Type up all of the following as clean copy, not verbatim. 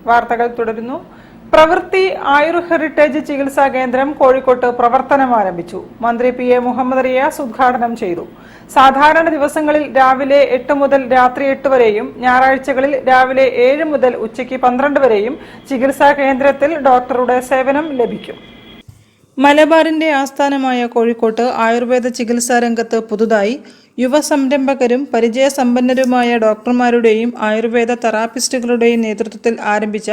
വാർത്തകൾ തുടരുന്നു. പ്രവൃത്തി ആയുർ ഹെറിറ്റേജ് ചികിത്സാ കേന്ദ്രം കോഴിക്കോട്ട് പ്രവർത്തനം ആരംഭിച്ചു. മന്ത്രി പി.എ. മുഹമ്മദ് റിയാസ് ഉദ്ഘാടനം ചെയ്തു. സാധാരണ ദിവസങ്ങളിൽ രാവിലെ 8 മുതൽ രാത്രി 8 വരെയും ഞായറാഴ്ചകളിൽ രാവിലെ 7 മുതൽ ഉച്ചയ്ക്ക് 12 വരെയും ചികിത്സാ കേന്ദ്രത്തിൽ ഡോക്ടറുടെ സേവനം ലഭിക്കും. മലബാറിന്റെ ആസ്ഥാനമായ കോഴിക്കോട്ട് ആയുർവേദ ചികിത്സാ രംഗത്ത് പുതുതായി യുവ സംരംഭകരും പരിചയസമ്പന്നരുമായ ഡോക്ടർമാരുടെയും ആയുർവേദ തെറാപ്പിസ്റ്റുകളുടെയും നേതൃത്വത്തിൽ ആരംഭിച്ച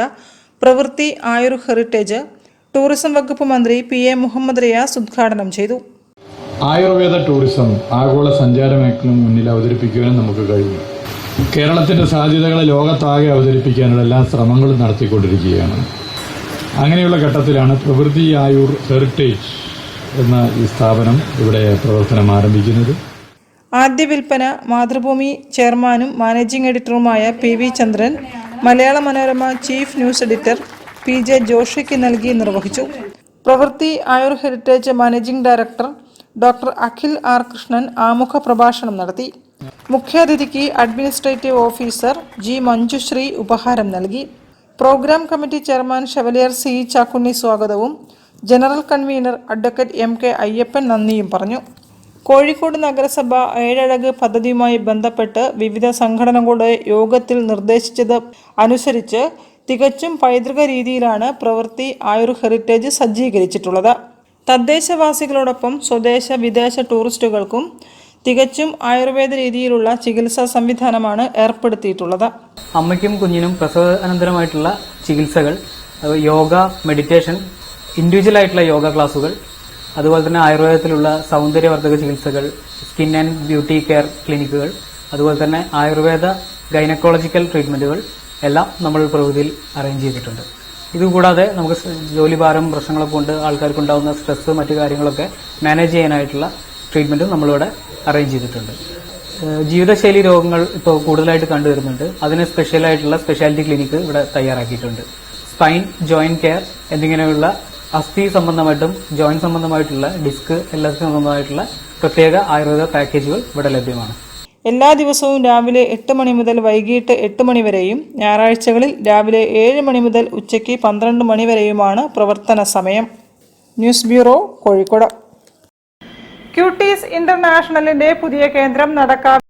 പ്രവൃത്തി ആയുർ ഹെറിറ്റേജ് ടൂറിസം വകുപ്പ് മന്ത്രി പി.എ. മുഹമ്മദ് റിയാസ് ഉദ്ഘാടനം ചെയ്തു. ആയുർവേദ ടൂറിസം ആഗോള സഞ്ചാര മേഖലയ്ക്ക് മുന്നിൽ അവതരിപ്പിക്കുവാനും നമുക്ക് കഴിഞ്ഞു. കേരളത്തിന്റെ സാധ്യതകളെ ലോകത്താകെ അവതരിപ്പിക്കാനുള്ള എല്ലാ ശ്രമങ്ങളും നടത്തിക്കൊണ്ടിരിക്കുകയാണ്. അങ്ങനെയുള്ള ഘട്ടത്തിലാണ് പ്രവൃത്തി ആയുർ ഹെറിറ്റേജ് എന്ന ഈ സ്ഥാപനം ഇവിടെ പ്രവർത്തനം ആരംഭിക്കുന്നത്. ആദ്യ വിൽപ്പന മാതൃഭൂമി ചെയർമാനും managing എഡിറ്ററുമായ P V. Chandran, Malayala Manorama chief news editor P J. ജോഷിക്ക് നൽകി നിർവഹിച്ചു. പ്രവൃത്തി Ayur heritage managing director doctor Akhil R Krishnan ആമുഖ പ്രഭാഷണം നടത്തി. മുഖ്യാതിഥിക്ക് അഡ്മിനിസ്ട്രേറ്റീവ് ഓഫീസർ ജി. മഞ്ജുശ്രീ ഉപഹാരം നൽകി. Programme committee chairman chevalier C. Chakkunni സ്വാഗതവും general convener advocate M K. Ayyappan നന്ദിയും പറഞ്ഞു. കോഴിക്കോട് നഗരസഭ ഏഴഴക് പദ്ധതിയുമായി ബന്ധപ്പെട്ട് വിവിധ സംഘടനകളുടെ യോഗത്തിൽ നിർദ്ദേശിച്ചത് അനുസരിച്ച് തികച്ചും പൈതൃക രീതിയിലാണ് പ്രവൃത്തി ആയുർ ഹെറിറ്റേജ് സജ്ജീകരിച്ചിട്ടുള്ളത്. തദ്ദേശവാസികളോടൊപ്പം സ്വദേശ വിദേശ ടൂറിസ്റ്റുകൾക്കും തികച്ചും ആയുർവേദ രീതിയിലുള്ള ചികിത്സാ സംവിധാനമാണ് ഏർപ്പെടുത്തിയിട്ടുള്ളത്. അമ്മയ്ക്കും കുഞ്ഞിനും പ്രസവാനന്തരമായിട്ടുള്ള ചികിത്സകൾ, യോഗ, മെഡിറ്റേഷൻ, ഇൻഡിവിജ്വൽ ആയിട്ടുള്ള യോഗ ക്ലാസുകൾ, അതുപോലെ തന്നെ ആയുർവേദത്തിലുള്ള സൗന്ദര്യവർദ്ധക ചികിത്സകൾ, സ്കിൻ ആൻഡ് ബ്യൂട്ടി കെയർ ക്ലിനിക്കുകൾ, അതുപോലെ തന്നെ ആയുർവേദ ഗൈനക്കോളജിക്കൽ ട്രീറ്റ്മെന്റുകൾ എല്ലാം നമ്മൾ പ്രവൃത്തിയിൽ അറേഞ്ച് ചെയ്തിട്ടുണ്ട്. ഇതുകൂടാതെ നമുക്ക് ജോലിഭാരം പ്രശ്നങ്ങളൊക്കെ കൊണ്ട് ആൾക്കാർക്കുണ്ടാകുന്ന സ്ട്രെസ് മറ്റു കാര്യങ്ങളൊക്കെ മാനേജ് ചെയ്യാനായിട്ടുള്ള ട്രീറ്റ്മെന്റും നമ്മളിവിടെ അറേഞ്ച് ചെയ്തിട്ടുണ്ട്. ജീവിതശൈലി രോഗങ്ങൾ ഇപ്പോൾ കൂടുതലായിട്ട് കണ്ടുവരുന്നുണ്ട്. അതിന് സ്പെഷ്യലായിട്ടുള്ള സ്പെഷ്യാലിറ്റി ക്ലിനിക്ക് ഇവിടെ തയ്യാറാക്കിയിട്ടുണ്ട്. സ്പൈൻ, ജോയിന്റ് കെയർ എന്നിങ്ങനെയുള്ള അസ്ഥി സംബന്ധമായിട്ടും ജോയിന്റ് സംബന്ധമായിട്ടുള്ള ഡിസ്ക് എല്ലാ സംബന്ധമായിട്ടുള്ള പ്രത്യേക ആയുർവേദ പാക്കേജുകൾ ഇവിടെ ലഭ്യമാണ്. എല്ലാ ദിവസവും രാവിലെ 8 മണി മുതൽ വൈകിട്ട് 8 മണി വരെയും ഞായറാഴ്ചകളിൽ രാവിലെ 7 മണി മുതൽ ഉച്ചയ്ക്ക് 12 മണി വരെയുമാണ് പ്രവർത്തന സമയം. News bureau, Kozhikode. ക്യൂട്ടീസ് ഇന്റർനാഷണലിന്റെ പുതിയ കേന്ദ്രം നടക്കാവ്